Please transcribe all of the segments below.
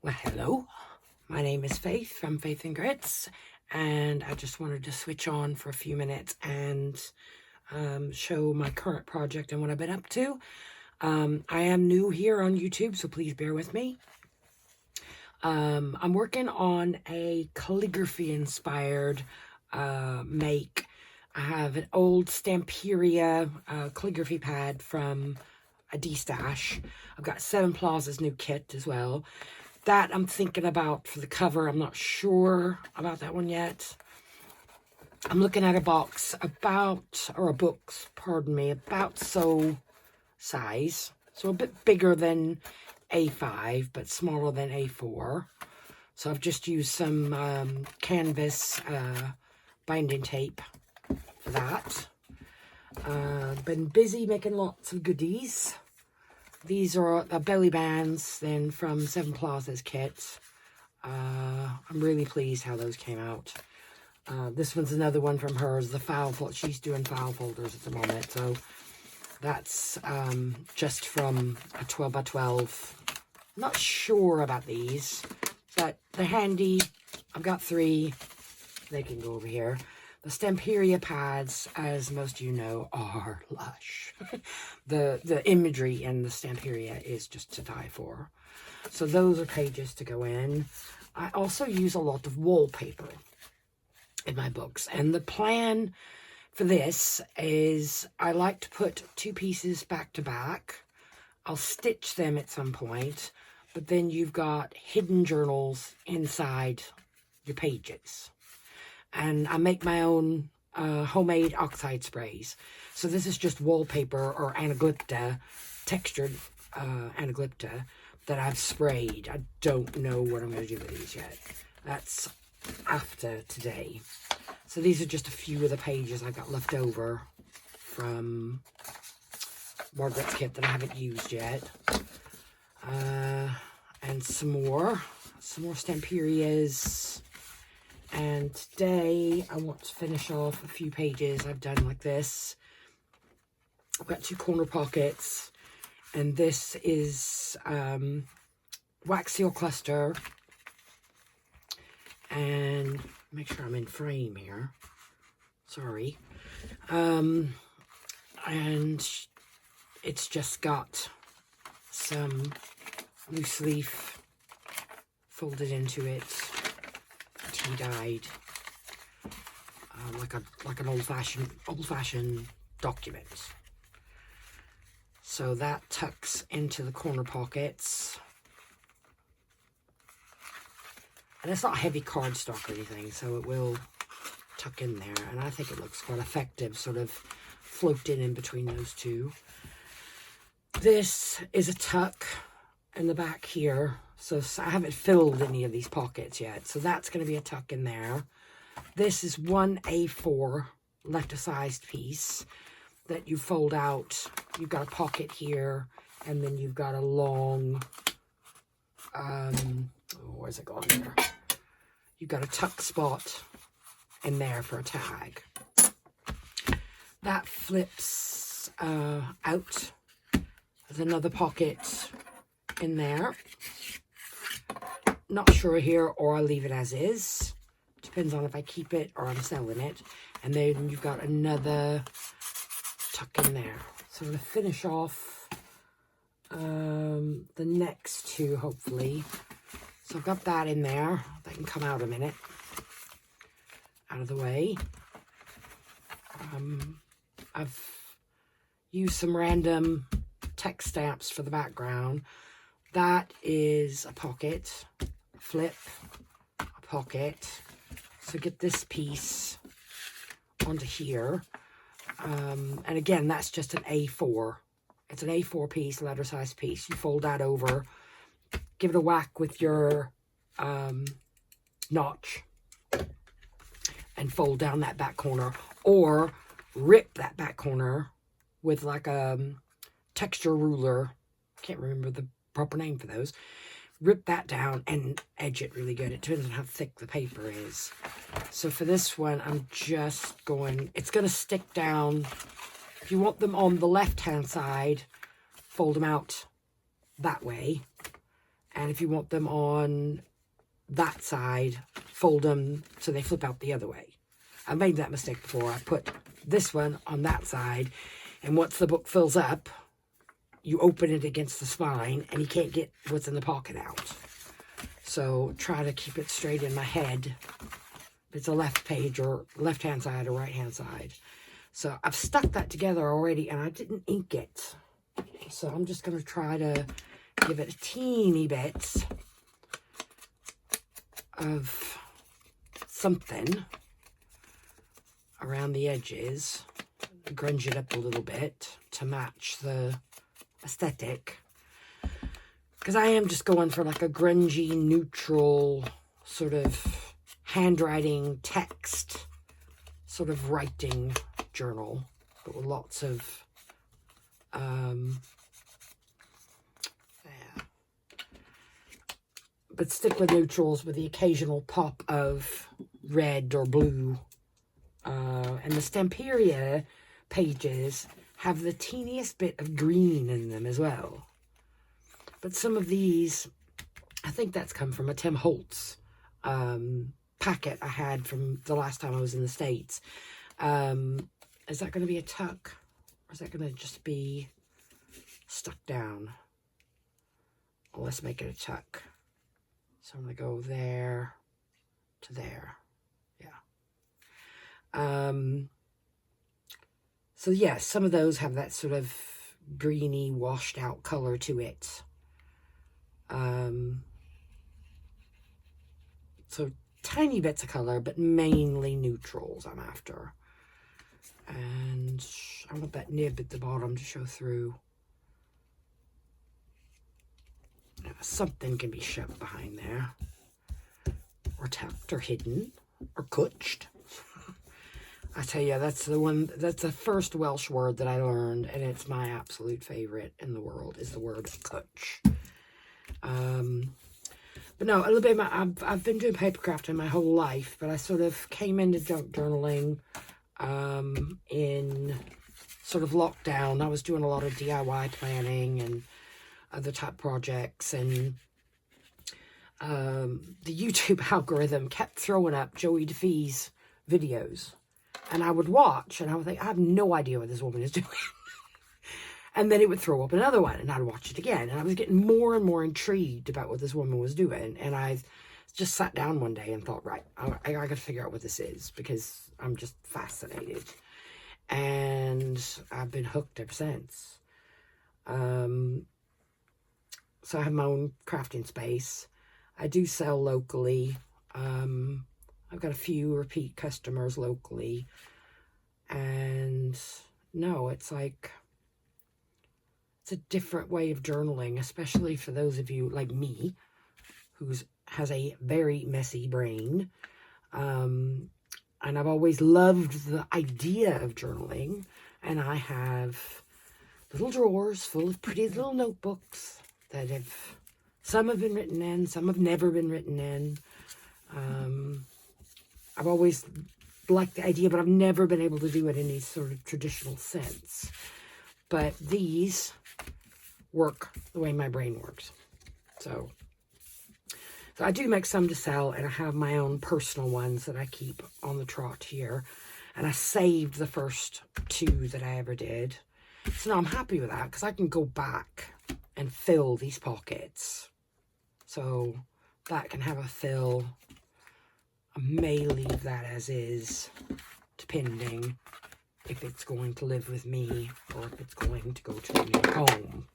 Well, hello. My name is Faith from Faith and Grits, and I just wanted to switch on for a few minutes and show my current project and what I've been up to. I am new here on YouTube, so please bear with me. I'm working on a calligraphy-inspired make. I have an old Stamperia calligraphy pad from a D-stash. I've got Seven Plaza's new kit as well. That I'm thinking about for the cover. I'm not sure about that one yet. I'm looking at a box about so size. So a bit bigger than A5, but smaller than A4. So I've just used some canvas binding tape for that. Been busy making lots of goodies. These are belly bands then from Seven Plaza's kit. I'm really pleased how those came out. This one's another one from hers, the file folder. She's doing file folders at the moment, so that's just from a 12 by 12. I'm not sure about these, but they're handy. I've got 3. They can go over here. The Stamperia pads, as most of you know, are lush. The imagery in the Stamperia is just to die for. So those are pages to go in. I also use a lot of wallpaper in my books. And the plan for this is I like to put 2 pieces back to back. I'll stitch them at some point. But then you've got hidden journals inside your pages. And I make my own homemade oxide sprays. So this is just wallpaper or anaglypta, textured anaglypta that I've sprayed. I don't know what I'm going to do with these yet. That's after today. So these are just a few of the pages I got left over from Margaret's kit that I haven't used yet. And some more Stamperias. And today I want to finish off a few pages I've done like this. I've got 2 corner pockets, and this is wax seal cluster. And make sure I'm in frame here. Sorry. And it's just got some loose leaf folded into it. Tea-dyed, like an old-fashioned document. So that tucks into the corner pockets, and it's not heavy cardstock or anything, so it will tuck in there. And I think it looks quite effective, sort of floating in between those two. This is a tuck in the back here. So I haven't filled any of these pockets yet. So that's going to be a tuck in there. This is 1 A4 letter-sized piece that you fold out. You've got a pocket here, and then you've got a long, where's it gone there? You've got a tuck spot in there for a tag. That flips out. There's another pocket in there. Not sure here, or I'll leave it as is. Depends on if I keep it or I'm selling it. And then you've got another tuck in there. So I'm going to finish off the next 2, hopefully. So I've got that in there. That can come out a minute. Out of the way. I've used some random text stamps for the background. That is a pocket, flip, a pocket. So get this piece onto here. And again, that's just an A4. It's an A4 piece, letter size piece. You fold that over, give it a whack with your notch, and fold down that back corner. Or rip that back corner with like a texture ruler. Can't remember the proper name for those. Rip that down and edge it really good. It depends on how thick the paper is. So for this one, I'm just going, it's going to stick down. If you want them on the left hand side, fold them out that way. And if you want them on that side, fold them so they flip out the other way. I made that mistake before. I put this one on that side, and once the book fills up, you open it against the spine, and you can't get what's in the pocket out. So try to keep it straight in my head. If it's a left page or left-hand side or right-hand side. So I've stuck that together already, and I didn't ink it. So I'm just going to try to give it a teeny bit of something around the edges. Grunge it up a little bit to match the aesthetic. Because I am just going for like a grungy, neutral sort of handwriting text sort of writing journal, but with lots of but stick with neutrals with the occasional pop of red or blue. And the Stamperia pages have the teeniest bit of green in them as well. But some of these, I think that's come from a Tim Holtz packet I had from the last time I was in the States. Is that going to be a tuck? Or is that going to just be stuck down? Well, let's make it a tuck. So I'm going to go there to there. Yeah. So yes, some of those have that sort of greeny, washed out color to it. So tiny bits of color, but mainly neutrals I'm after. And I want that nib at the bottom to show through. Something can be shoved behind there, or tucked, or hidden, or kutched. I tell you, that's the first Welsh word that I learned, and it's my absolute favorite in the world, is the word kutch. But no, a little bit, I've been doing paper crafting my whole life, but I sort of came into junk journaling in sort of lockdown. I was doing a lot of DIY planning and other type projects, and the YouTube algorithm kept throwing up Joey DeFee's videos, and I would watch, and I would think, I have no idea what this woman is doing. And then it would throw up another one, and I'd watch it again, and I was getting more and more intrigued about what this woman was doing, and I just sat down one day and thought, right, I got to figure out what this is, because I'm just fascinated, and I've been hooked ever since. So I have my own crafting space. I do sell locally. I've got a few repeat customers locally. And no, it's like, it's a different way of journaling, especially for those of you like me, who has a very messy brain. And I've always loved the idea of journaling. And I have little drawers full of pretty little notebooks that some have been written in, some have never been written in. I've always liked the idea, but I've never been able to do it in any sort of traditional sense. But these work the way my brain works. So I do make some to sell, and I have my own personal ones that I keep on the trot here. And I saved the first 2 that I ever did. So now I'm happy with that, because I can go back and fill these pockets. So that can have a fill. I may leave that as is, depending if it's going to live with me or if it's going to go to a new home.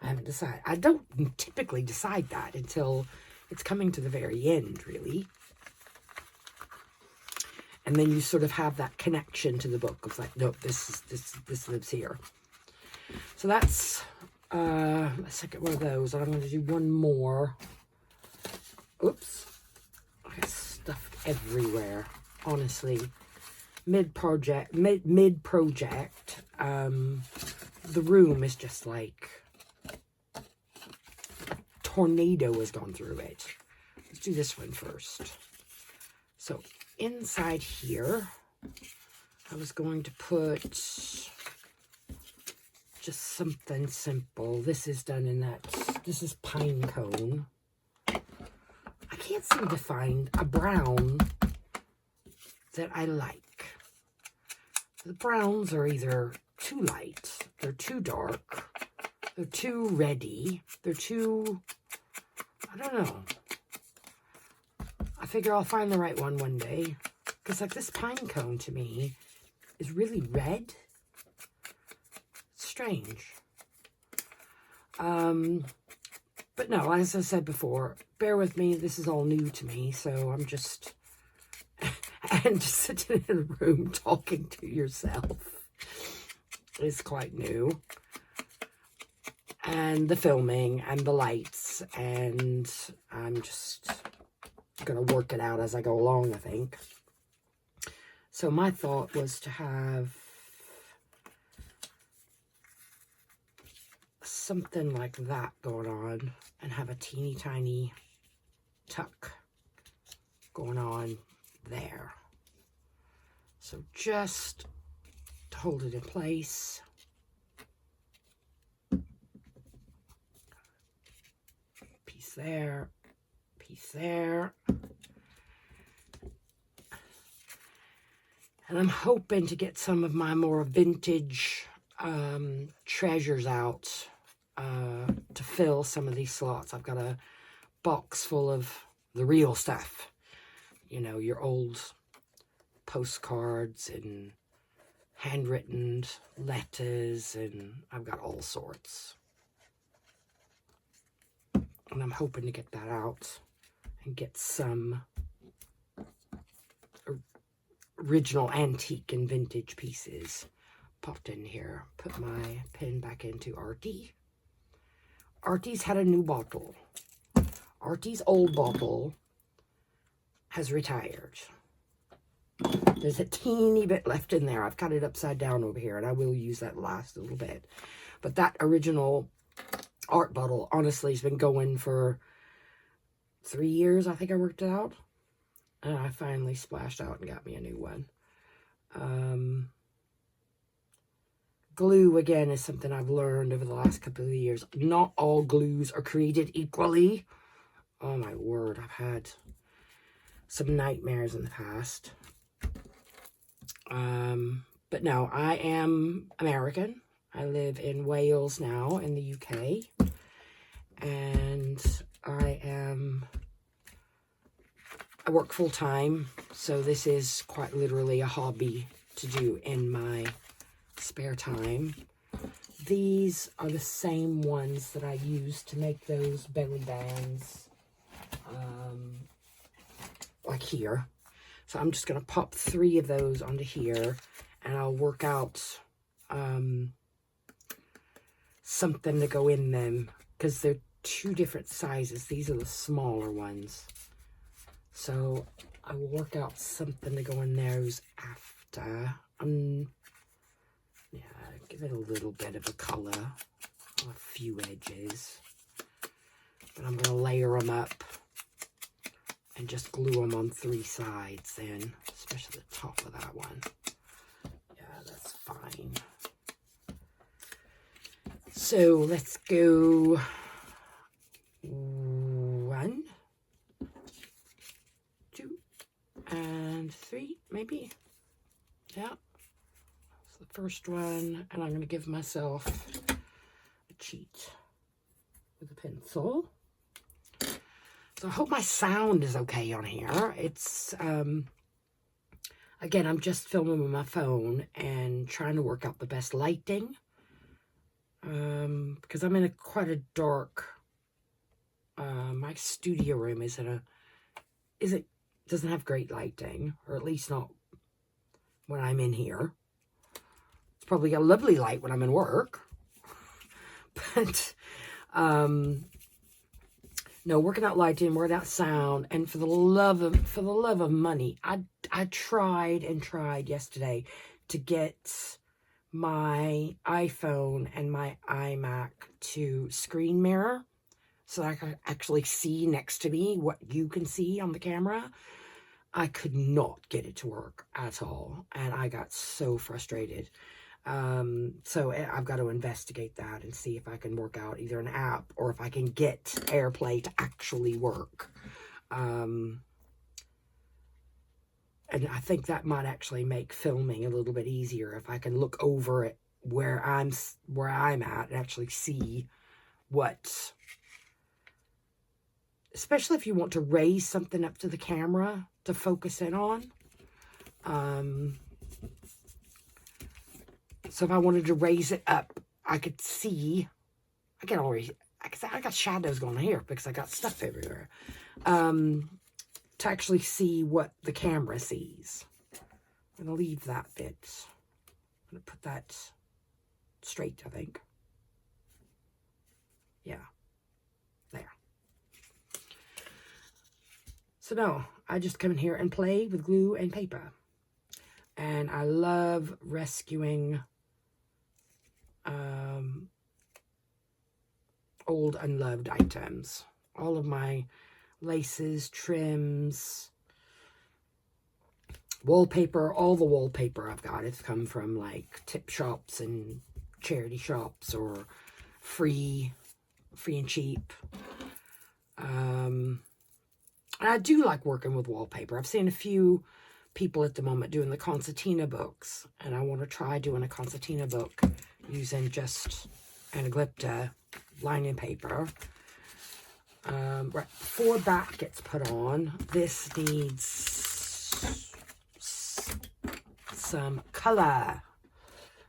I haven't decided. I don't typically decide that until it's coming to the very end, really. And then you sort of have that connection to the book of like, nope, this lives here. So that's a second one of those, and I'm going to do one more. Oops, I got stuff everywhere. Honestly, mid project, the room is just like a tornado has gone through it. Let's do this one first. So inside here, I was going to put just something simple. This is done in that, this is pine cone. seem to find a brown that I like. The browns are either too light, they're too dark, they're too reddy, they're too, I don't know. I figure I'll find the right one day. Because like this pine cone to me is really red. It's strange. But no, as I said before, bear with me. This is all new to me. So I'm just, and just sitting in a room talking to yourself is quite new. And the filming and the lights, and I'm just going to work it out as I go along, I think. So my thought was to have something like that going on and have a teeny tiny tuck going on there. So just to hold it in place. Piece there, piece there. And I'm hoping to get some of my more vintage treasures out to fill some of these slots. I've got a box full of the real stuff. You know, your old postcards and handwritten letters, and I've got all sorts. And I'm hoping to get that out and get some original antique and vintage pieces popped in here. Put my pen back into Artie. Artie's had a new bottle. Artie's old bottle has retired. There's a teeny bit left in there. I've cut it upside down over here, and I will use that last little bit. But that original art bottle, honestly, has been going for 3 years. I think I worked it out. And I finally splashed out and got me a new one. Glue, again, is something I've learned over the last couple of years. Not all glues are created equally. Oh, my word. I've had some nightmares in the past. But no, I am American. I live in Wales now, in the UK. And I work full-time, so this is quite literally a hobby to do in my spare time. These are the same ones that I use to make those belly bands, like here. So I'm just going to pop 3 of those onto here, and I'll work out something to go in them, because they're 2 different sizes. These are the smaller ones. So I will work out something to go in those after. Yeah, give it a little bit of a color on a few edges. But I'm going to layer them up and just glue them on 3 sides then, especially the top of that one. Yeah, that's fine. So let's go 1, 2, and 3, maybe. Yeah. That's the first one, and I'm going to give myself a cheat with a pencil. So I hope my sound is okay on here. It's, again, I'm just filming with my phone and trying to work out the best lighting. Because I'm in quite a dark, my studio room doesn't have great lighting, or at least not when I'm in here. It's probably a lovely light when I'm in work. But, no, working out lighting, working out sound, and for the love of money, I tried and tried yesterday to get my iPhone and my iMac to screen mirror so that I could actually see next to me what you can see on the camera. I could not get it to work at all, and I got so frustrated. So I've got to investigate that and see if I can work out either an app or if I can get AirPlay to actually work. And I think that might actually make filming a little bit easier if I can look over it where I'm at and actually see what, especially if you want to raise something up to the camera to focus in on. So if I wanted to raise it up, I could see, I got shadows going here because I got stuff everywhere. To actually see what the camera sees. I'm going to leave that bit. I'm going to put that straight, I think. Yeah. There. So no, I just come in here and play with glue and paper. And I love rescuing old unloved items. All of my laces, trims, wallpaper, all the wallpaper I've got has come from like tip shops and charity shops or free and cheap. And I do like working with wallpaper. I've seen a few people at the moment doing the concertina books, and I want to try doing a concertina book using just anaglypta lining paper. Right before that gets put on, this needs some color,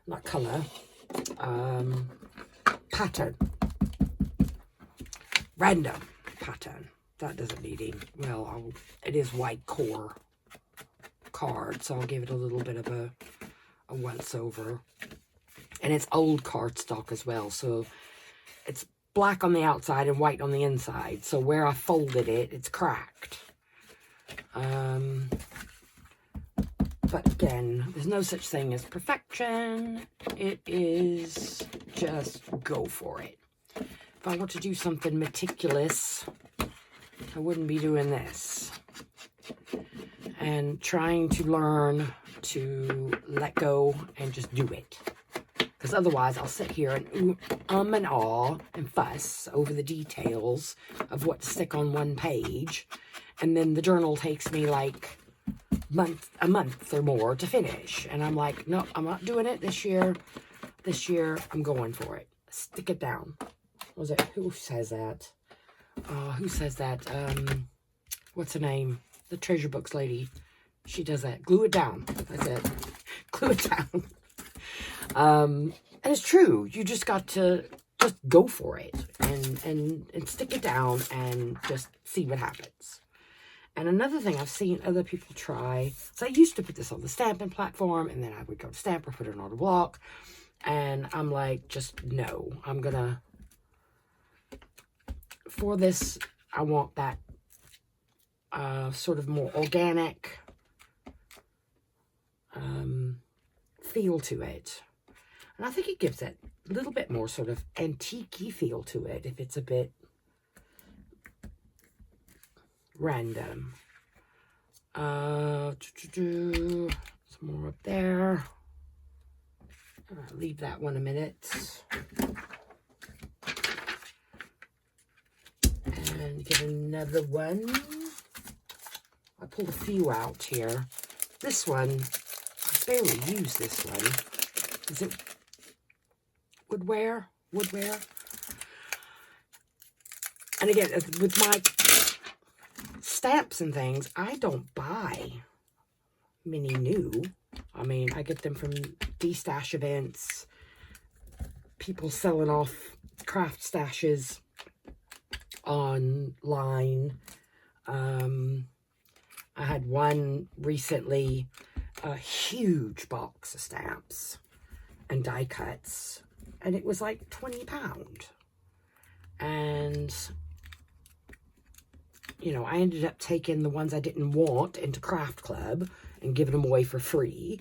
not color, pattern, random pattern. That doesn't need any, well, it is white core card, so I'll give it a little bit of a once over. And it's old cardstock as well, so it's black on the outside and white on the inside. So where I folded it, it's cracked. But again, there's no such thing as perfection. It is just go for it. If I want to do something meticulous, I wouldn't be doing this. And trying to learn to let go and just do it. Because otherwise I'll sit here and and awe and fuss over the details of what to stick on one page. And then the journal takes me like a month or more to finish. And I'm like, no, I'm not doing it this year. This year, I'm going for it. Stick it down. What was it? Who says that? Who says that? What's her name? The treasure books lady. She does that. Glue it down. That's it. Glue it down. And it's true. You just got to just go for it and stick it down and just see what happens. And another thing I've seen other people try, so I used to put this on the stamping platform, and then I would go to stamper, put it on a block, and I'm like, just no. I'm gonna, for this, I want that sort of more organic feel to it. And I think it gives it a little bit more sort of antique-y feel to it if it's a bit random. Some more up there. Leave that one a minute. And get another one. I pulled a few out here. This one, I barely use this one. Is it woodware? Woodware? And again, with my stamps and things, I don't buy many new. I mean, I get them from D-stash events, people selling off craft stashes online. I had one recently, a huge box of stamps and die cuts, and it was like £20. And you know, I ended up taking the ones I didn't want into Craft Club and giving them away for free.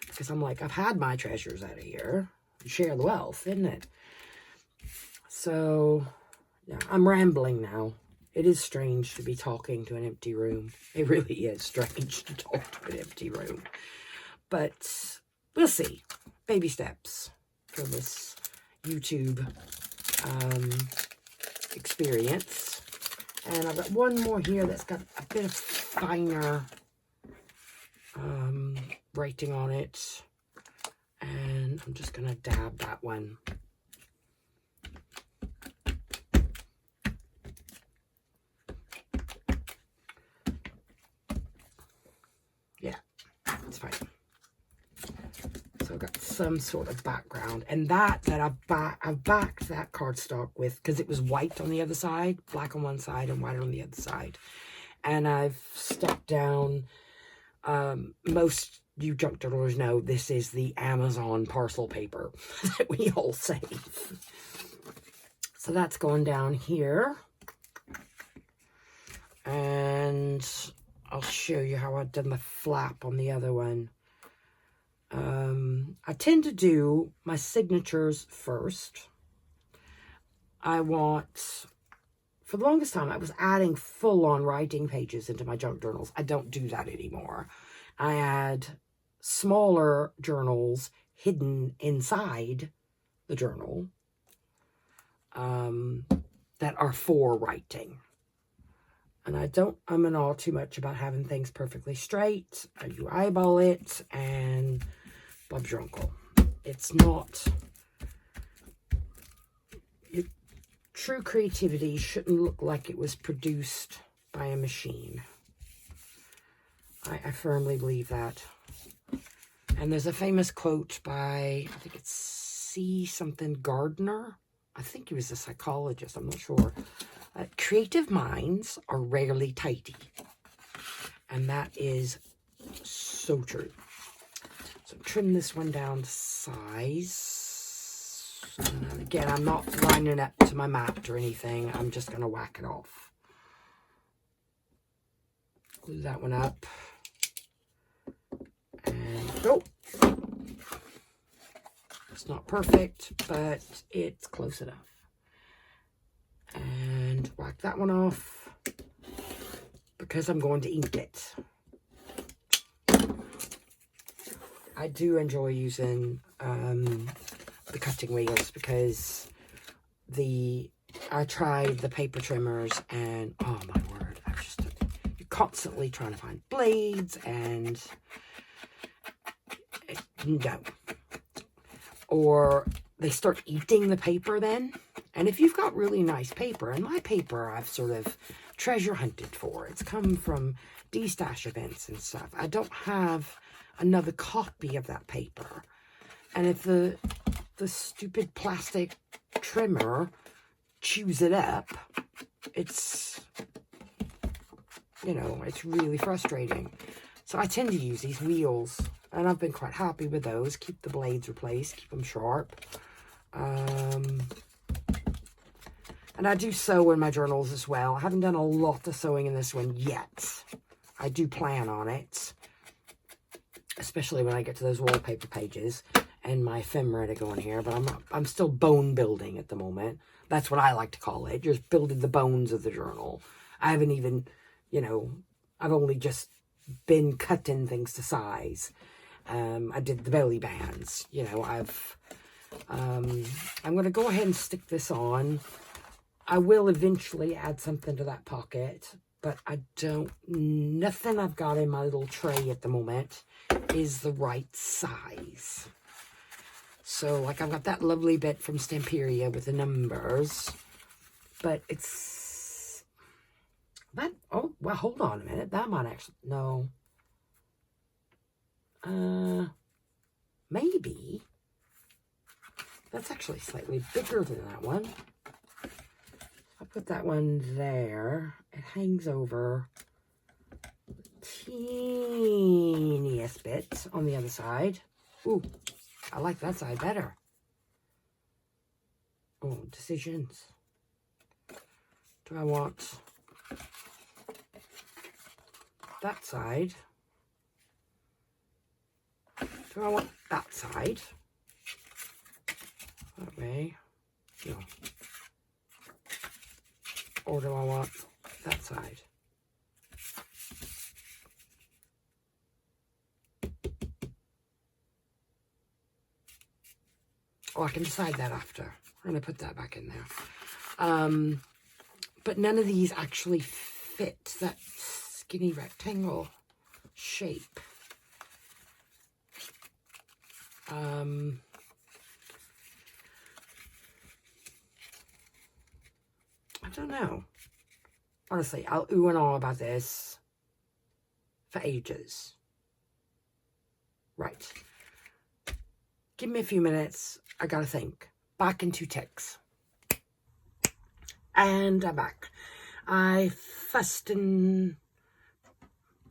Because I'm like, I've had my treasures out of here. Share the wealth, isn't it? So, yeah, I'm rambling now. It is strange to be talking to an empty room. It really is strange to talk to an empty room. But we'll see. Baby steps for this YouTube experience. And I've got one more here that's got a bit of finer writing on it. And I'm just going to dab that one. Yeah, it's fine. So I've got some sort of background. And that I've backed that cardstock with, because it was white on the other side, black on one side and white on the other side. And I've stuck down, most you junk journalers know this is the Amazon parcel paper that we all save. So that's going down here. And I'll show you how I've done the flap on the other one. I tend to do my signatures first. I want, for the longest time, I was adding full-on writing pages into my junk journals. I don't do that anymore. I add smaller journals hidden inside the journal that are for writing. And I don't and all too much about having things perfectly straight. You eyeball it and Bob's your uncle. It's not... True creativity shouldn't look like it was produced by a machine. I firmly believe that. And there's a famous quote by, I think it's C. something Gardner. I think he was a psychologist, I'm not sure. Creative minds are rarely tidy. And that is so true. So trim this one down to size. And again, I'm not lining up to my mat or anything. I'm just going to whack it off. Glue that one up. And go. It's not perfect, but it's close enough. And whack that one off because I'm going to ink it. I do enjoy using the cutting wheels because I tried the paper trimmers and oh my word, you're constantly trying to find blades and no. Or they start eating the paper then. And if you've got really nice paper, and my paper I've sort of treasure hunted for. It's come from D-stash events and stuff. I don't have another copy of that paper. And if the stupid plastic trimmer chews it up, it's, you know, it's really frustrating. So I tend to use these wheels, and I've been quite happy with those. Keep the blades replaced, keep them sharp. And I do sew in my journals as well. I haven't done a lot of sewing in this one yet. I do plan on it, especially when I get to those wallpaper pages and my ephemera to go in here. But I'm still bone building at the moment. That's what I like to call it. Just building the bones of the journal. I haven't even, you know, I've only just been cutting things to size. I did the belly bands. You know, I'm going to go ahead and stick this on. I will eventually add something to that pocket, but nothing I've got in my little tray at the moment is the right size. So, like, I've got that lovely bit from Stemperia with the numbers, but it's, that, oh, well, hold on a minute, that might actually, no, maybe, that's actually slightly bigger than that one. I'll put that one there. It hangs over the teeniest bit on the other side. Ooh, I like that side better. Oh, decisions. Do I want that side? Do I want that side? That way. No. Or do I want that side? Oh, I can decide that after. I'm going to put that back in there. but none of these actually fit that skinny rectangle shape. I don't know. Honestly, I'll ooh and ah about this for ages. Right. Give me a few minutes. I gotta think. Back in 2 ticks. And I'm back. I fussed and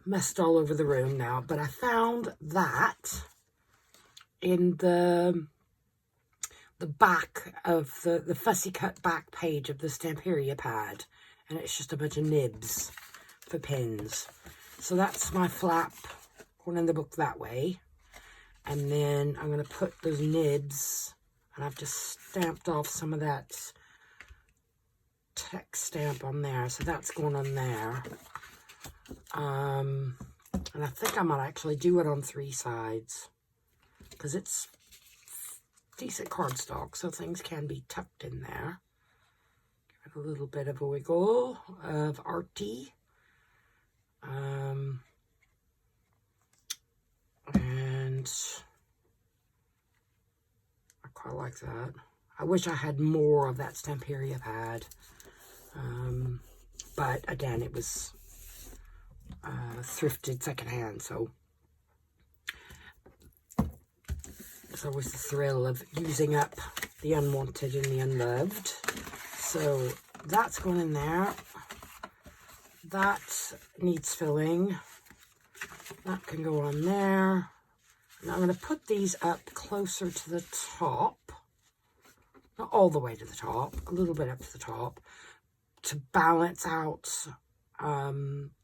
messed all over the room now, but I found that in the back of the fussy cut back page of the Stamperia pad, and it's just a bunch of nibs for pins. So that's my flap going in the book that way, and then I'm going to put those nibs, and I've just stamped off some of that text stamp on there, so that's going on there. And I think I might actually do it on 3 sides, because it's decent cardstock, so things can be tucked in there. Give it a little bit of a wiggle of arty. And I quite like that. I wish I had more of that Stamperia pad. But again, it was thrifted secondhand, so it's always the thrill of using up the unwanted and the unloved. So that's going in there. That needs filling. That can go on there. And I'm going to put these up closer to the top. Not all the way to the top, a little bit up to the top, to balance out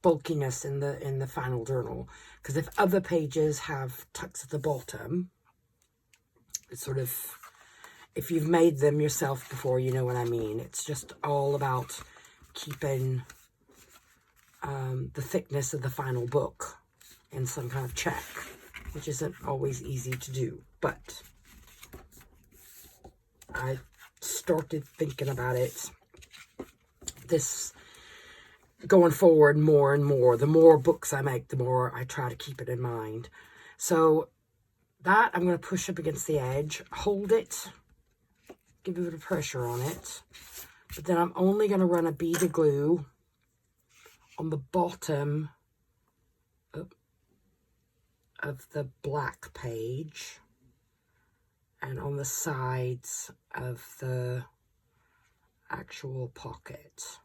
bulkiness in the final journal. Because if other pages have tucks at the bottom, it's sort of, if you've made them yourself before, you know what I mean. It's just all about keeping the thickness of the final book in some kind of check, which isn't always easy to do. But I started thinking about it this going forward more and more. The more books I make, the more I try to keep it in mind. So that I'm going to push up against the edge, hold it, give a bit of pressure on it, but then I'm only going to run a bead of glue on the bottom of the black page and on the sides of the actual pocket.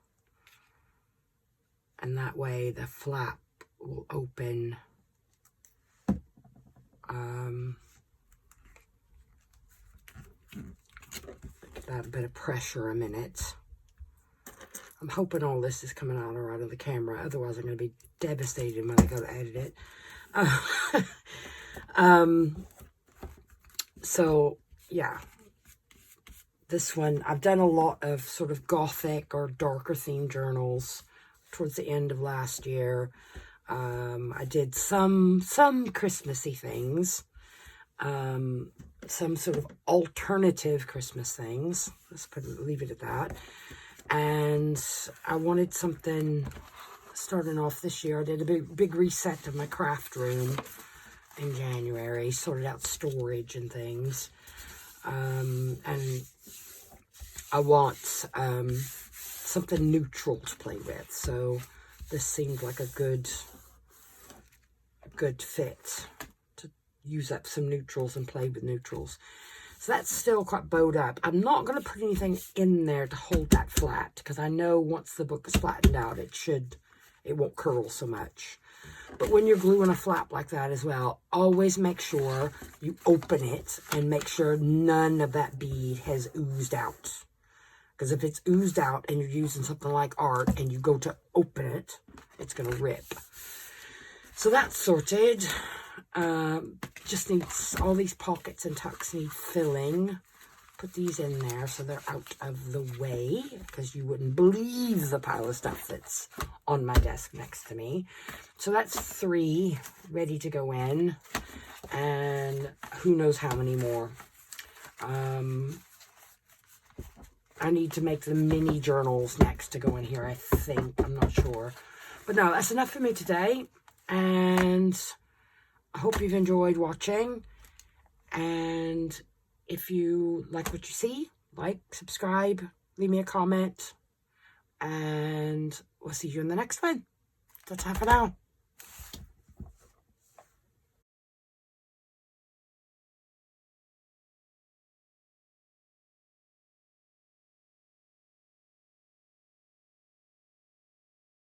And that way the flap will open that bit of pressure a minute. I'm hoping all this is coming out all right on the camera, otherwise I'm going to be devastated when I go to edit it. So yeah, this one, I've done a lot of sort of gothic or darker themed journals towards the end of last year. I did some Christmassy things, some sort of alternative Christmas things. Let's leave it at that. And I wanted something starting off this year. I did a big reset of my craft room in January, sorted out storage and things. And I want something neutral to play with. So this seemed like a good fit to use up some neutrals and play with neutrals. So that's still quite bowed up. I'm not going to put anything in there to hold that flat, because I know once the book is flattened out, it won't curl so much. But when you're gluing a flap like that as well, always make sure you open it and make sure none of that bead has oozed out. Because if it's oozed out and you're using something like art and you go to open it, it's going to rip. So that's sorted. Just needs, all these pockets and tucks need filling. Put these in there so they're out of the way, because you wouldn't believe the pile of stuff that's on my desk next to me. So that's 3 ready to go in, and who knows how many more. I need to make the mini journals next to go in here, I think. I'm not sure. But no, that's enough for me today. And I hope you've enjoyed watching. And if you like what you see, like, subscribe, leave me a comment. And we'll see you in the next one. That's all for now.